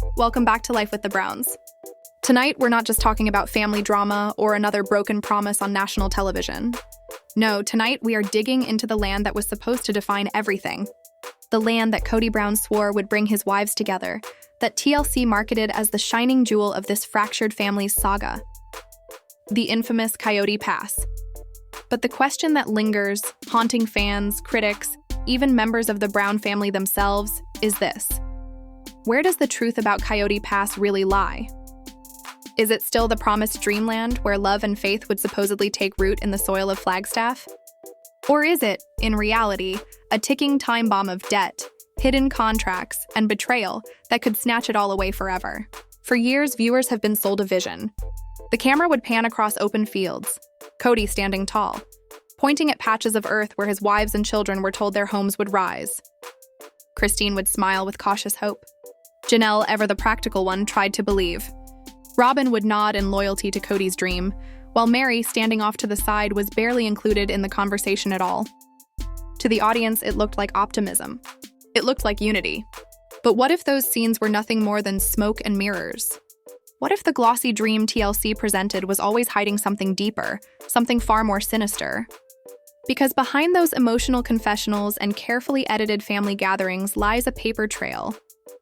Welcome back to Life with the Browns. Tonight, we're not just talking about family drama or another broken promise on national television. No, tonight we are digging into the land that was supposed to define everything. The land that Kody Brown swore would bring his wives together, that TLC marketed as the shining jewel of this fractured family's saga. The infamous Coyote Pass. But the question that lingers, haunting fans, critics, even members of the Brown family themselves, is this. Where does the truth about Coyote Pass really lie? Is it still the promised dreamland where love and faith would supposedly take root in the soil of Flagstaff? Or is it, in reality, a ticking time bomb of debt, hidden contracts, and betrayal that could snatch it all away forever? For years, viewers have been sold a vision. The camera would pan across open fields, Kody standing tall, pointing at patches of earth where his wives and children were told their homes would rise. Christine would smile with cautious hope. Janelle, ever the practical one, tried to believe. Robin would nod in loyalty to Kody's dream, while Mary, standing off to the side, was barely included in the conversation at all. To the audience, it looked like optimism. It looked like unity. But what if those scenes were nothing more than smoke and mirrors? What if the glossy dream TLC presented was always hiding something deeper, something far more sinister? Because behind those emotional confessionals and carefully edited family gatherings lies a paper trail.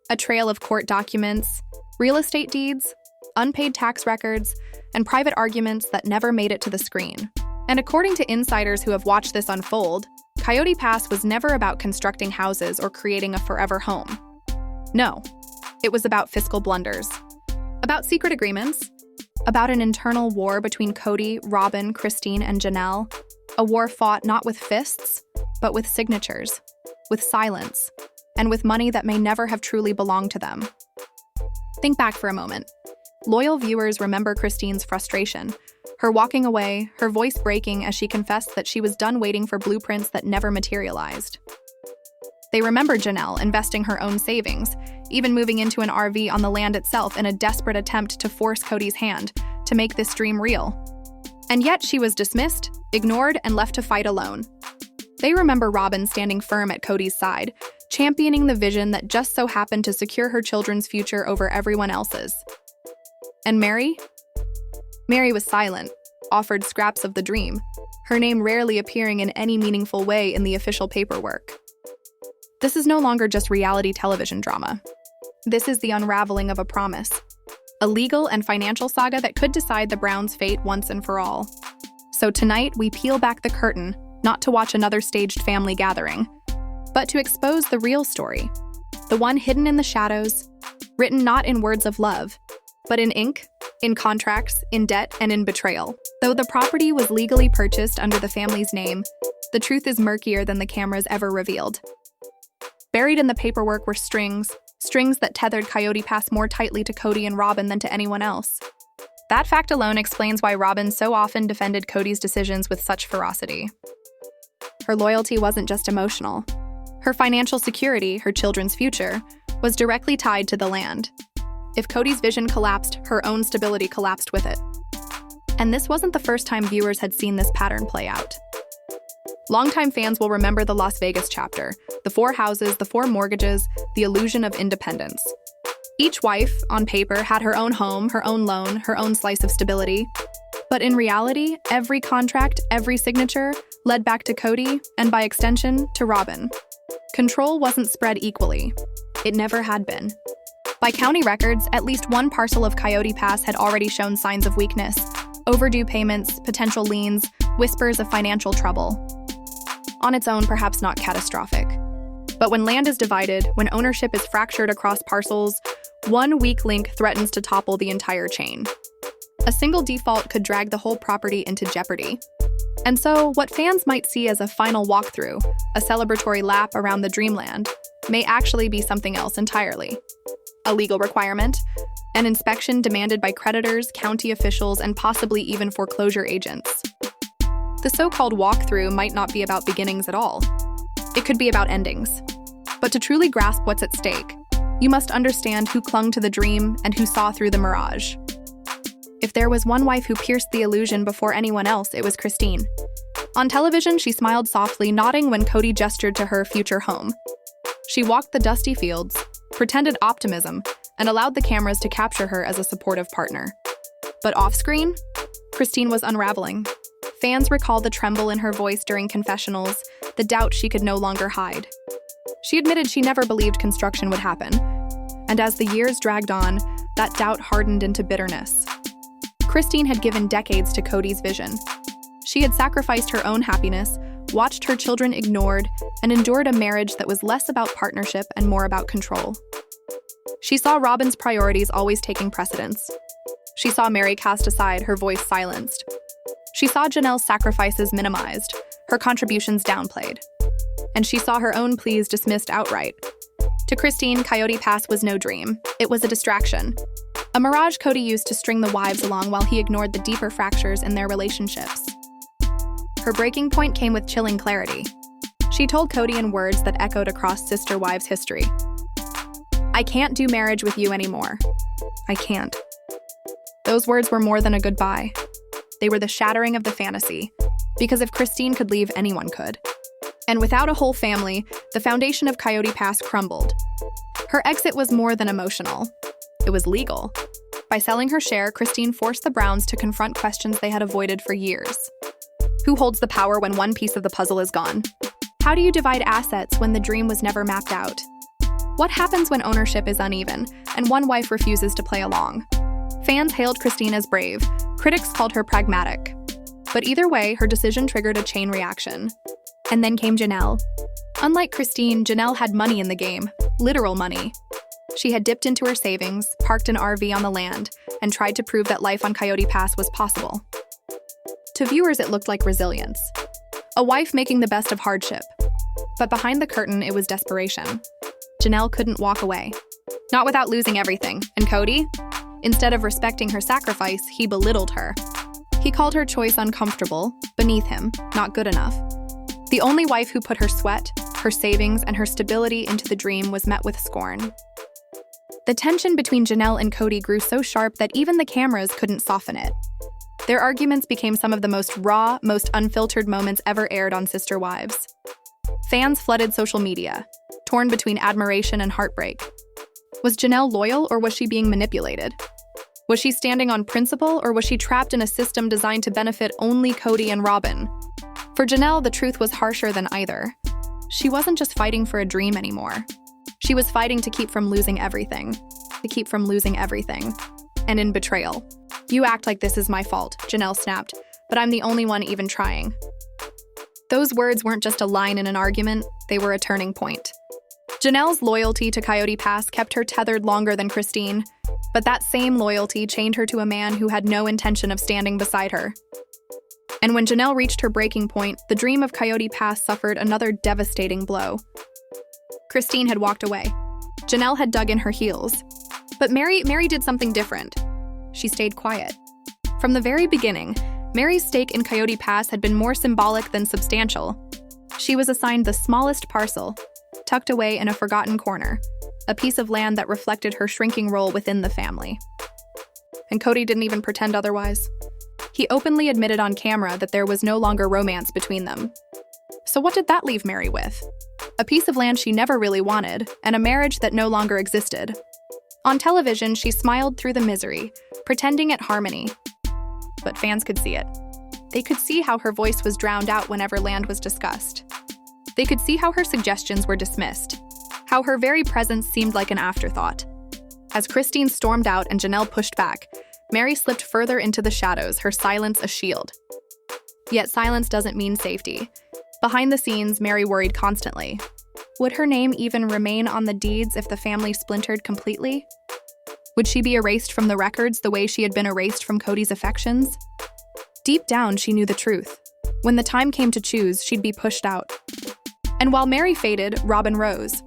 A trail of court documents, real estate deeds, unpaid tax records, and private arguments that never made it to the screen. And according to insiders who have watched this unfold, Coyote Pass was never about constructing houses or creating a forever home. No, it was about fiscal blunders, about secret agreements, about an internal war between Kody, Robin, Christine, and Janelle, a war fought not with fists, but with signatures, with silence, and with money that may never have truly belonged to them. Think back for a moment. Loyal viewers remember Christine's frustration, her walking away, her voice breaking as she confessed that she was done waiting for blueprints that never materialized. They remember Janelle investing her own savings, even moving into an RV on the land itself in a desperate attempt to force Kody's hand to make this dream real. And yet she was dismissed, ignored, and left to fight alone. They remember Robin standing firm at Kody's side, championing the vision that just so happened to secure her children's future over everyone else's. And Mary? Mary was silent, offered scraps of the dream, her name rarely appearing in any meaningful way in the official paperwork. This is no longer just reality television drama. This is the unraveling of a promise, a legal and financial saga that could decide the Browns' fate once and for all. So tonight, we peel back the curtain, not to watch another staged family gathering, but to expose the real story, the one hidden in the shadows, written not in words of love, but in ink, in contracts, in debt, and in betrayal. Though the property was legally purchased under the family's name, the truth is murkier than the cameras ever revealed. Buried in the paperwork were strings that tethered Coyote Pass more tightly to Kody and Robin than to anyone else. That fact alone explains why Robin so often defended Kody's decisions with such ferocity. Her loyalty wasn't just emotional. Her financial security, her children's future, was directly tied to the land. If Kody's vision collapsed, her own stability collapsed with it. And this wasn't the first time viewers had seen this pattern play out. Longtime fans will remember the Las Vegas chapter, the 4 houses, the 4 mortgages, the illusion of independence. Each wife, on paper, had her own home, her own loan, her own slice of stability. But in reality, every contract, every signature, led back to Kody, and by extension, to Robin. Control wasn't spread equally. It never had been. By county records, at least one parcel of Coyote Pass had already shown signs of weakness, overdue payments, potential liens, whispers of financial trouble. On its own, perhaps not catastrophic. But when land is divided, when ownership is fractured across parcels, one weak link threatens to topple the entire chain. A single default could drag the whole property into jeopardy. And so, what fans might see as a final walkthrough, a celebratory lap around the dreamland, may actually be something else entirely. A legal requirement, an inspection demanded by creditors, county officials, and possibly even foreclosure agents. The so-called walkthrough might not be about beginnings at all. It could be about endings. But to truly grasp what's at stake, you must understand who clung to the dream and who saw through the mirage. If there was one wife who pierced the illusion before anyone else, it was Christine. On television, she smiled softly, nodding when Kody gestured to her future home. She walked the dusty fields, pretended optimism, and allowed the cameras to capture her as a supportive partner. But off-screen, Christine was unraveling. Fans recall the tremble in her voice during confessionals, the doubt she could no longer hide. She admitted she never believed construction would happen, and as the years dragged on, that doubt hardened into bitterness. Christine had given decades to Cody's vision. She had sacrificed her own happiness, watched her children ignored, and endured a marriage that was less about partnership and more about control. She saw Robin's priorities always taking precedence. She saw Mary cast aside, her voice silenced. She saw Janelle's sacrifices minimized, her contributions downplayed. And she saw her own pleas dismissed outright. To Christine, Coyote Pass was no dream. It was a distraction. A mirage Cody used to string the wives along while he ignored the deeper fractures in their relationships. Her breaking point came with chilling clarity. She told Cody in words that echoed across SisterWives history. "I can't do marriage with you anymore. I can't." Those words were more than a goodbye. They were the shattering of the fantasy, because if Christine could leave, anyone could. And without a whole family, the foundation of Coyote Pass crumbled. Her exit was more than emotional. It was legal. By selling her share, Christine forced the Browns to confront questions they had avoided for years. Who holds the power when one piece of the puzzle is gone? How do you divide assets when the dream was never mapped out? What happens when ownership is uneven and one wife refuses to play along? Fans hailed Christine as brave. Critics called her pragmatic. But either way, her decision triggered a chain reaction. And then came Janelle. Unlike Christine, Janelle had money in the game, literal money. She had dipped into her savings, parked an RV on the land, and tried to prove that life on Coyote Pass was possible. To viewers, it looked like resilience. A wife making the best of hardship. But behind the curtain, it was desperation. Janelle couldn't walk away. Not without losing everything. And Cody? Instead of respecting her sacrifice, he belittled her. He called her choice uncomfortable, beneath him, not good enough. The only wife who put her sweat, her savings, and her stability into the dream was met with scorn. The tension between Janelle and Cody grew so sharp that even the cameras couldn't soften it. Their arguments became some of the most raw, most unfiltered moments ever aired on SisterWives. Fans flooded social media, torn between admiration and heartbreak. Was Janelle loyal, or was she being manipulated? Was she standing on principle, or was she trapped in a system designed to benefit only Cody and Robin? For Janelle, the truth was harsher than either. She wasn't just fighting for a dream anymore. She was fighting to keep from losing everything. To keep from losing everything. And in betrayal. "You act like this is my fault," Janelle snapped, "but I'm the only one even trying." Those words weren't just a line in an argument, they were a turning point. Janelle's loyalty to Coyote Pass kept her tethered longer than Christine, but that same loyalty chained her to a man who had no intention of standing beside her. And when Janelle reached her breaking point, the dream of Coyote Pass suffered another devastating blow. Christine had walked away. Janelle had dug in her heels. But Mary did something different. She stayed quiet. From the very beginning, Mary's stake in Coyote Pass had been more symbolic than substantial. She was assigned the smallest parcel, tucked away in a forgotten corner, a piece of land that reflected her shrinking role within the family. And Cody didn't even pretend otherwise. He openly admitted on camera that there was no longer romance between them. So what did that leave Mary with? A piece of land she never really wanted, and a marriage that no longer existed. On television, she smiled through the misery, pretending at harmony. But fans could see it. They could see how her voice was drowned out whenever land was discussed. They could see how her suggestions were dismissed, how her very presence seemed like an afterthought. As Christine stormed out and Janelle pushed back, Mary slipped further into the shadows, her silence a shield. Yet silence doesn't mean safety. Behind the scenes, Mary worried constantly. Would her name even remain on the deeds if the family splintered completely? Would she be erased from the records the way she had been erased from Cody's affections? Deep down, she knew the truth. When the time came to choose, she'd be pushed out. And while Mary faded, Robin rose.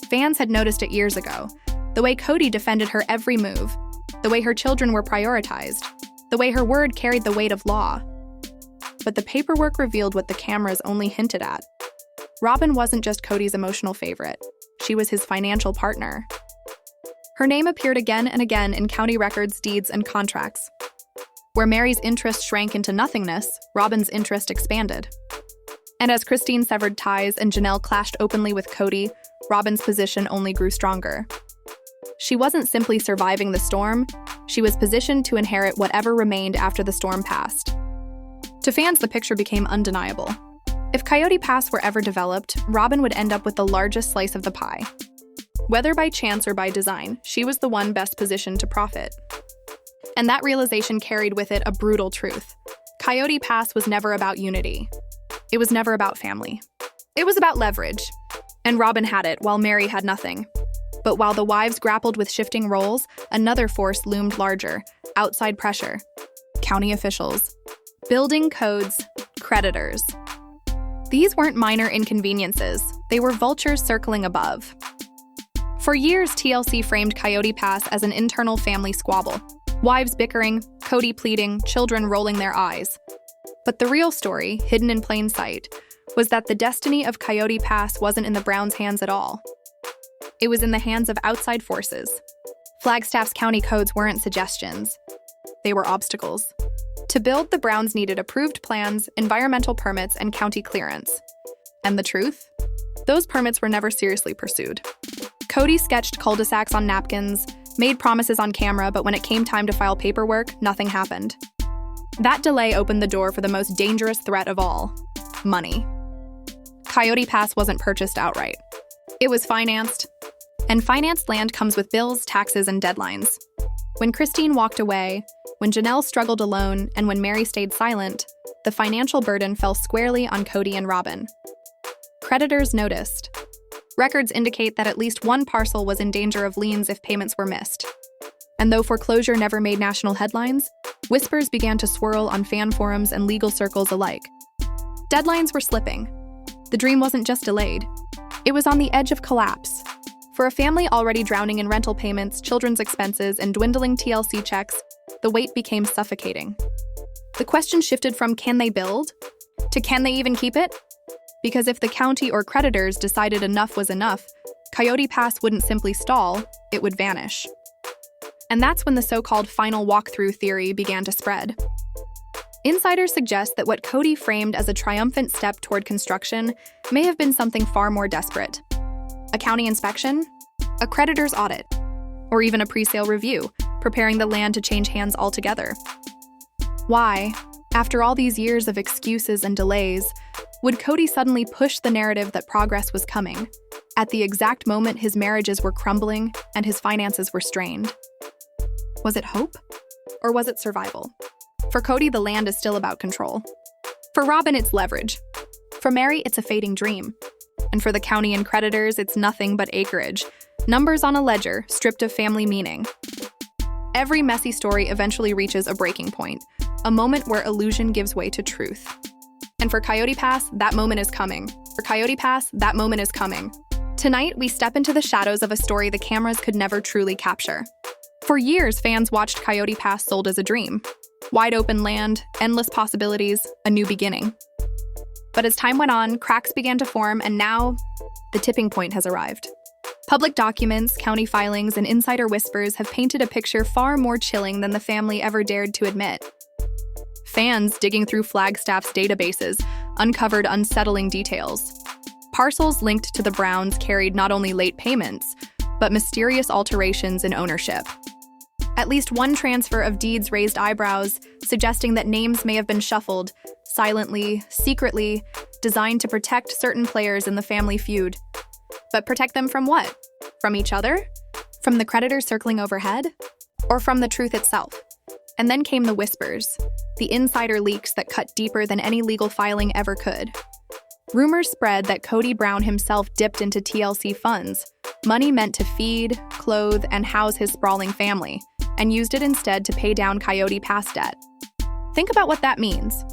Fans had noticed it years ago. The way Cody defended her every move. The way her children were prioritized. The way her word carried the weight of law. But the paperwork revealed what the cameras only hinted at. Robin wasn't just Cody's emotional favorite. She was his financial partner. Her name appeared again and again in county records, deeds, and contracts. Where Mary's interest shrank into nothingness, Robin's interest expanded. And as Christine severed ties and Janelle clashed openly with Cody, Robin's position only grew stronger. She wasn't simply surviving the storm, she was positioned to inherit whatever remained after the storm passed. To fans, the picture became undeniable. If Coyote Pass were ever developed, Robin would end up with the largest slice of the pie. Whether by chance or by design, she was the one best positioned to profit. And that realization carried with it a brutal truth. Coyote Pass was never about unity. It was never about family. It was about leverage. And Robin had it, while Mary had nothing. But while the wives grappled with shifting roles, another force loomed larger: outside pressure. County officials. Building codes. Creditors. These weren't minor inconveniences. They were vultures circling above. For years, TLC framed Coyote Pass as an internal family squabble. Wives bickering, Cody pleading, children rolling their eyes. But the real story, hidden in plain sight, was that the destiny of Coyote Pass wasn't in the Browns' hands at all. It was in the hands of outside forces. Flagstaff's county codes weren't suggestions. They were obstacles. To build, the Browns needed approved plans, environmental permits, and county clearance. And the truth? Those permits were never seriously pursued. Cody sketched cul-de-sacs on napkins, made promises on camera, but when it came time to file paperwork, nothing happened. That delay opened the door for the most dangerous threat of all: money. Coyote Pass wasn't purchased outright. It was financed. And financed land comes with bills, taxes, and deadlines. When Christine walked away, when Janelle struggled alone, and when Mary stayed silent, the financial burden fell squarely on Cody and Robin. Creditors noticed. Records indicate that at least one parcel was in danger of liens if payments were missed. And though foreclosure never made national headlines, whispers began to swirl on fan forums and legal circles alike. Deadlines were slipping. The dream wasn't just delayed. It was on the edge of collapse. For a family already drowning in rental payments, children's expenses, and dwindling TLC checks, the weight became suffocating. The question shifted from can they build to can they even keep it? Because if the county or creditors decided enough was enough, Coyote Pass wouldn't simply stall, it would vanish. And that's when the so-called final walkthrough theory began to spread. Insiders suggest that what Cody framed as a triumphant step toward construction may have been something far more desperate. A county inspection, a creditor's audit, or even a pre-sale review, preparing the land to change hands altogether. Why, after all these years of excuses and delays, would Cody suddenly push the narrative that progress was coming, at the exact moment his marriages were crumbling and his finances were strained? Was it hope? Or was it survival? For Cody, the land is still about control. For Robin, it's leverage. For Mary, it's a fading dream. And for the county and creditors, it's nothing but acreage, numbers on a ledger stripped of family meaning. Every messy story eventually reaches a breaking point, a moment where illusion gives way to truth. And for Coyote Pass, that moment is coming. For Coyote Pass, that moment is coming. Tonight, we step into the shadows of a story the cameras could never truly capture. For years, fans watched Coyote Pass sold as a dream. Wide open land, endless possibilities, a new beginning. But as time went on, cracks began to form, and now, the tipping point has arrived. Public documents, county filings, and insider whispers have painted a picture far more chilling than the family ever dared to admit. Fans digging through Flagstaff's databases uncovered unsettling details. Parcels linked to the Browns carried not only late payments, but mysterious alterations in ownership. At least one transfer of deeds raised eyebrows, suggesting that names may have been shuffled, silently, secretly, designed to protect certain players in the family feud. But protect them from what? From each other? From the creditors circling overhead? Or from the truth itself? And then came the whispers, the insider leaks that cut deeper than any legal filing ever could. Rumors spread that Cody Brown himself dipped into TLC funds, money meant to feed, clothe, and house his sprawling family, and used it instead to pay down Coyote Pass debt. Think about what that means.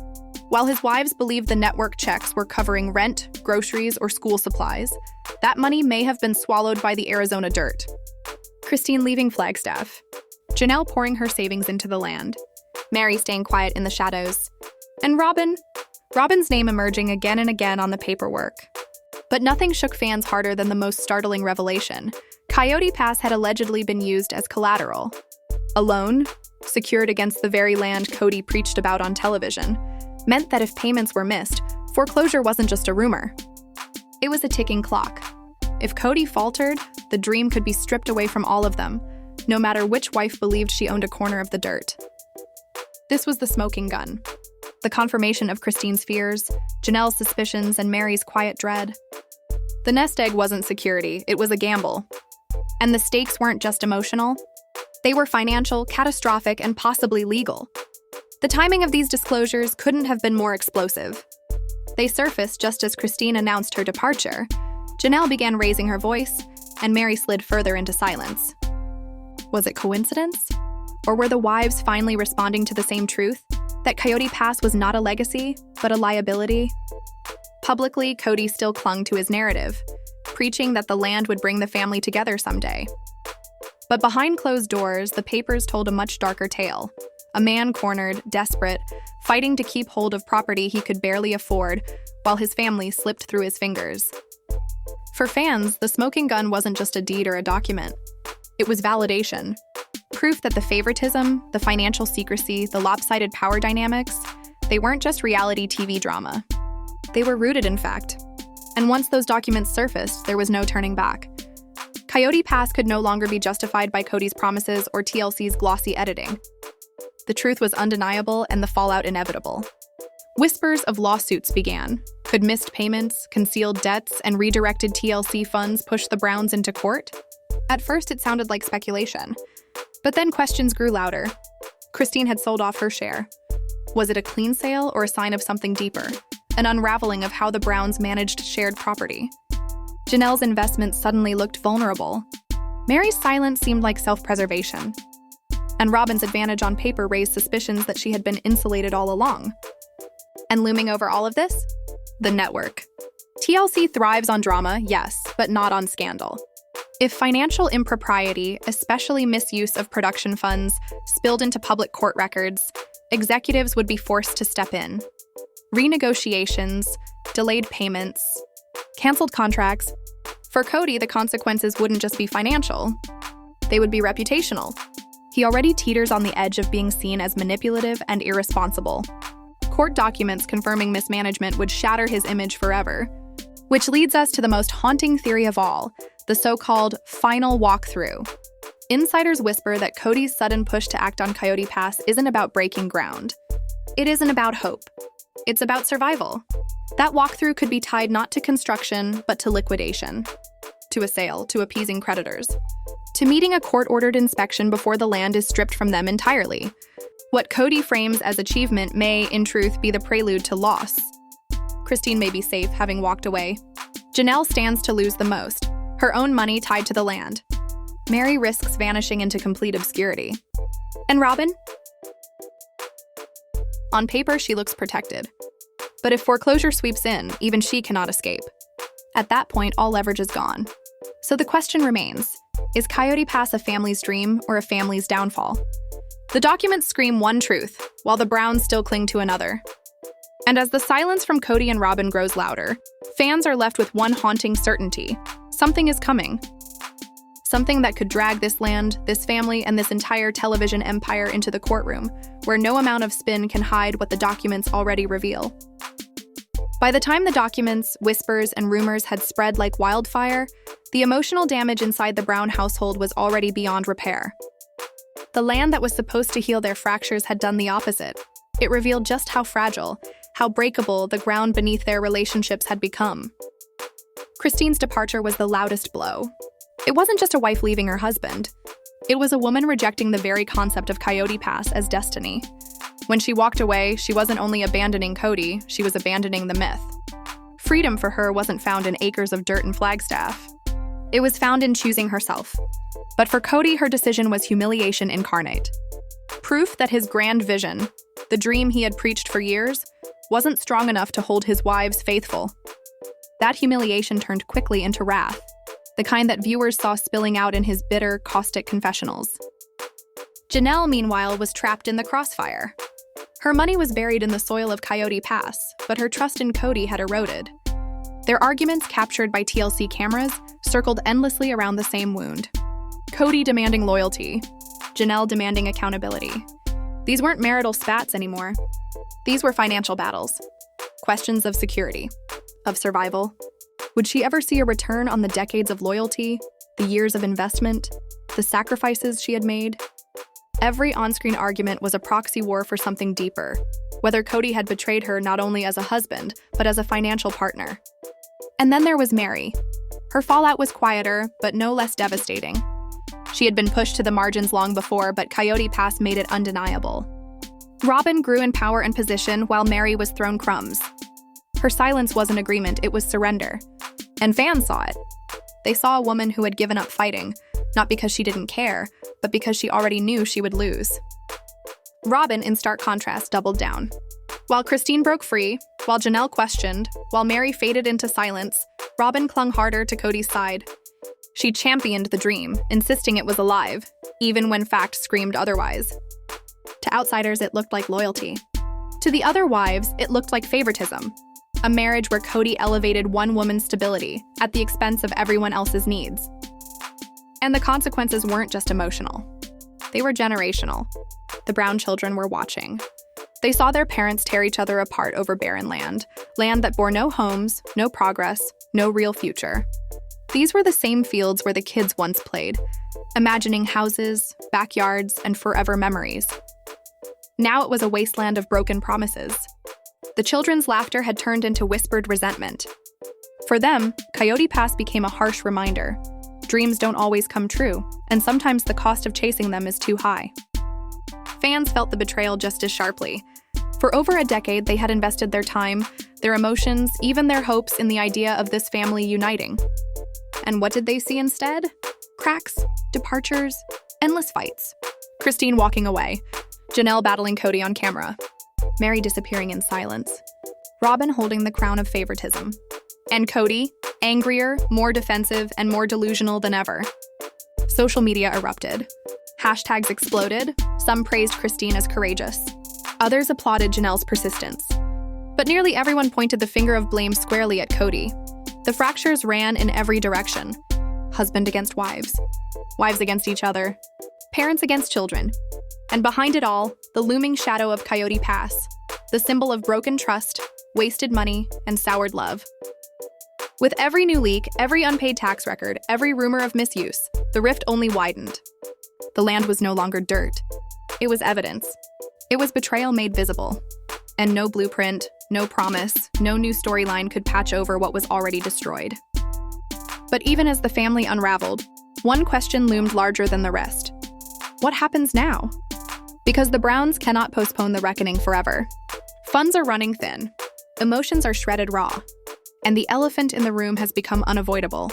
While his wives believed the network checks were covering rent, groceries, or school supplies, that money may have been swallowed by the Arizona dirt. Christine leaving Flagstaff. Janelle pouring her savings into the land. Mary staying quiet in the shadows. And Robin's name emerging again and again on the paperwork. But nothing shook fans harder than the most startling revelation. Coyote Pass had allegedly been used as collateral. A loan, secured against the very land Cody preached about on television, meant that if payments were missed, foreclosure wasn't just a rumor. It was a ticking clock. If Cody faltered, the dream could be stripped away from all of them, no matter which wife believed she owned a corner of the dirt. This was the smoking gun. The confirmation of Christine's fears, Janelle's suspicions, and Mary's quiet dread. The nest egg wasn't security, it was a gamble. And the stakes weren't just emotional. They were financial, catastrophic, and possibly legal. The timing of these disclosures couldn't have been more explosive. They surfaced just as Christine announced her departure. Janelle began raising her voice, and Mary slid further into silence. Was it coincidence? Or were the wives finally responding to the same truth? That Coyote Pass was not a legacy, but a liability? Publicly, Cody still clung to his narrative, preaching that the land would bring the family together someday. But behind closed doors, the papers told a much darker tale. A man cornered, desperate, fighting to keep hold of property he could barely afford, while his family slipped through his fingers. For fans, the smoking gun wasn't just a deed or a document. It was validation. Proof that the favoritism, the financial secrecy, the lopsided power dynamics, they weren't just reality TV drama. They were rooted in fact. And once those documents surfaced, there was no turning back. Coyote Pass could no longer be justified by Cody's promises or TLC's glossy editing. The truth was undeniable and the fallout inevitable. Whispers of lawsuits began. Could missed payments, concealed debts, and redirected TLC funds push the Browns into court? At first, it sounded like speculation. But then questions grew louder. Christine had sold off her share. Was it a clean sale or a sign of something deeper? An unraveling of how the Browns managed shared property. Janelle's investment suddenly looked vulnerable. Mary's silence seemed like self-preservation. And Robin's advantage on paper raised suspicions that she had been insulated all along. And looming over all of this? The network. TLC thrives on drama, yes, but not on scandal. If financial impropriety, especially misuse of production funds, spilled into public court records, executives would be forced to step in. Renegotiations, delayed payments, canceled contracts. For Cody, the consequences wouldn't just be financial. They would be reputational. He already teeters on the edge of being seen as manipulative and irresponsible. Court documents confirming mismanagement would shatter his image forever. Which leads us to the most haunting theory of all, the so-called final walkthrough. Insiders whisper that Cody's sudden push to act on Coyote Pass isn't about breaking ground. It isn't about hope. It's about survival. That walkthrough could be tied not to construction, but to liquidation. To a sale, to appeasing creditors. To meeting a court-ordered inspection before the land is stripped from them entirely. What Cody frames as achievement may, in truth, be the prelude to loss. Christine may be safe, having walked away. Janelle stands to lose the most, her own money tied to the land. Mary risks vanishing into complete obscurity. And Robin? On paper, she looks protected. But if foreclosure sweeps in, even she cannot escape. At that point, all leverage is gone. So the question remains, is Coyote Pass a family's dream or a family's downfall? The documents scream one truth, while the Browns still cling to another. And as the silence from Cody and Robin grows louder, fans are left with one haunting certainty. Something is coming. Something that could drag this land, this family, and this entire television empire into the courtroom, where no amount of spin can hide what the documents already reveal. By the time the documents, whispers, and rumors had spread like wildfire, the emotional damage inside the Brown household was already beyond repair. The land that was supposed to heal their fractures had done the opposite. It revealed just how fragile, how breakable the ground beneath their relationships had become. Christine's departure was the loudest blow. It wasn't just a wife leaving her husband. It was a woman rejecting the very concept of Coyote Pass as destiny. When she walked away, she wasn't only abandoning Cody, she was abandoning the myth. Freedom for her wasn't found in acres of dirt and Flagstaff. It was found in choosing herself. But for Cody, her decision was humiliation incarnate. Proof that his grand vision, the dream he had preached for years, wasn't strong enough to hold his wives faithful. That humiliation turned quickly into wrath, the kind that viewers saw spilling out in his bitter, caustic confessionals. Janelle, meanwhile, was trapped in the crossfire. Her money was buried in the soil of Coyote Pass, but her trust in Cody had eroded. Their arguments, captured by TLC cameras, circled endlessly around the same wound. Cody demanding loyalty, Janelle demanding accountability. These weren't marital spats anymore. These were financial battles. Questions of security, of survival. Would she ever see a return on the decades of loyalty, the years of investment, the sacrifices she had made? Every on-screen argument was a proxy war for something deeper, whether Cody had betrayed her not only as a husband, but as a financial partner. And then there was Mary. Her fallout was quieter, but no less devastating. She had been pushed to the margins long before, but Coyote Pass made it undeniable. Robin grew in power and position while Mary was thrown crumbs. Her silence wasn't agreement, it was surrender. And fans saw it. They saw a woman who had given up fighting, not because she didn't care, but because she already knew she would lose. Robin, in stark contrast, doubled down. While Christine broke free, while Janelle questioned, while Mary faded into silence, Robin clung harder to Cody's side. She championed the dream, insisting it was alive, even when fact screamed otherwise. To outsiders, it looked like loyalty. To the other wives, it looked like favoritism, a marriage where Cody elevated one woman's stability at the expense of everyone else's needs. And the consequences weren't just emotional. They were generational. The Brown children were watching. They saw their parents tear each other apart over barren land that bore no homes, no progress, no real future. These were the same fields where the kids once played, imagining houses, backyards, and forever memories. Now it was a wasteland of broken promises. The children's laughter had turned into whispered resentment. For them, Coyote Pass became a harsh reminder. Dreams don't always come true, and sometimes the cost of chasing them is too high. Fans felt the betrayal just as sharply. For over a decade, they had invested their time, their emotions, even their hopes in the idea of this family uniting. And what did they see instead? Cracks, departures, endless fights. Christine walking away, Janelle battling Cody on camera, Mary disappearing in silence, Robin holding the crown of favoritism, and Cody, angrier, more defensive, and more delusional than ever. Social media erupted. Hashtags exploded. Some praised Christine as courageous. Others applauded Janelle's persistence. But nearly everyone pointed the finger of blame squarely at Cody. The fractures ran in every direction. Husband against wives. Wives against each other. Parents against children. And behind it all, the looming shadow of Coyote Pass, the symbol of broken trust, wasted money, and soured love. With every new leak, every unpaid tax record, every rumor of misuse, the rift only widened. The land was no longer dirt. It was evidence. It was betrayal made visible. And no blueprint, no promise, no new storyline could patch over what was already destroyed. But even as the family unraveled, one question loomed larger than the rest. What happens now? Because the Browns cannot postpone the reckoning forever. Funds are running thin. Emotions are shredded raw. And the elephant in the room has become unavoidable.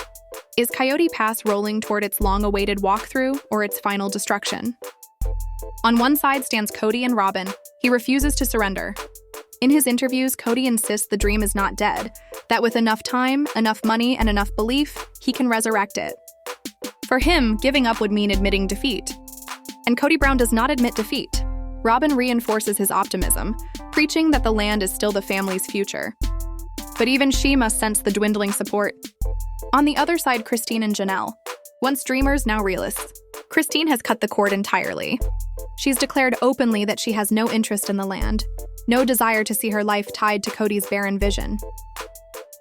Is Coyote Pass rolling toward its long-awaited walkthrough or its final destruction? On one side stands Cody and Robin. He refuses to surrender. In his interviews, Cody insists the dream is not dead, that with enough time, enough money, and enough belief, he can resurrect it. For him, giving up would mean admitting defeat. And Cody Brown does not admit defeat. Robin reinforces his optimism, preaching that the land is still the family's future. But even she must sense the dwindling support. On the other side, Christine and Janelle. Once dreamers, now realists. Christine has cut the cord entirely. She's declared openly that she has no interest in the land, no desire to see her life tied to Cody's barren vision.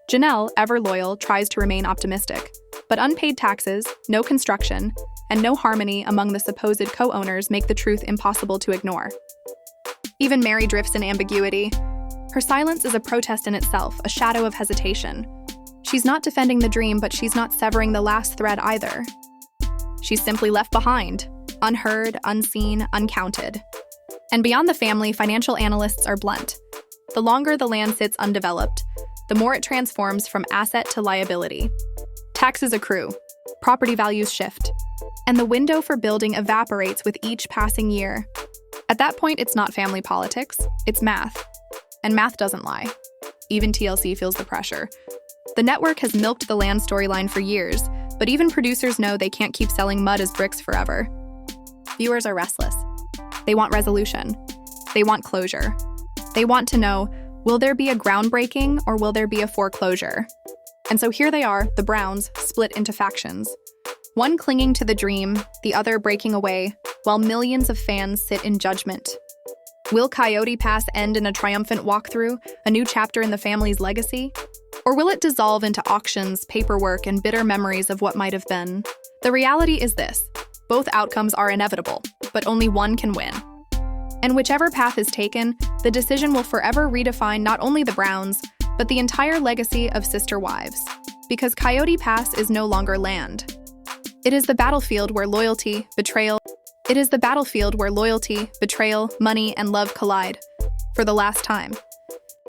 Janelle, ever loyal, tries to remain optimistic, but unpaid taxes, no construction, and no harmony among the supposed co-owners make the truth impossible to ignore. Even Mary drifts in ambiguity. Her silence is a protest in itself, a shadow of hesitation. She's not defending the dream, but she's not severing the last thread either. She's simply left behind, unheard, unseen, uncounted. And beyond the family, financial analysts are blunt. The longer the land sits undeveloped, the more it transforms from asset to liability. Taxes accrue, property values shift, and the window for building evaporates with each passing year. At that point, it's not family politics, it's math. And math doesn't lie. Even TLC feels the pressure. The network has milked the land storyline for years, but even producers know they can't keep selling mud as bricks forever. Viewers are restless. They want resolution. They want closure. They want to know, will there be a groundbreaking or will there be a foreclosure? And so here they are, the Browns, split into factions. One clinging to the dream, the other breaking away, while millions of fans sit in judgment. Will Coyote Pass end in a triumphant walkthrough, a new chapter in the family's legacy? Or will it dissolve into auctions, paperwork, and bitter memories of what might have been? The reality is this: both outcomes are inevitable, but only one can win. And whichever path is taken, the decision will forever redefine not only the Browns, but the entire legacy of SisterWives. Because Coyote Pass is no longer land. It is the battlefield where loyalty, betrayal, money, and love collide for the last time.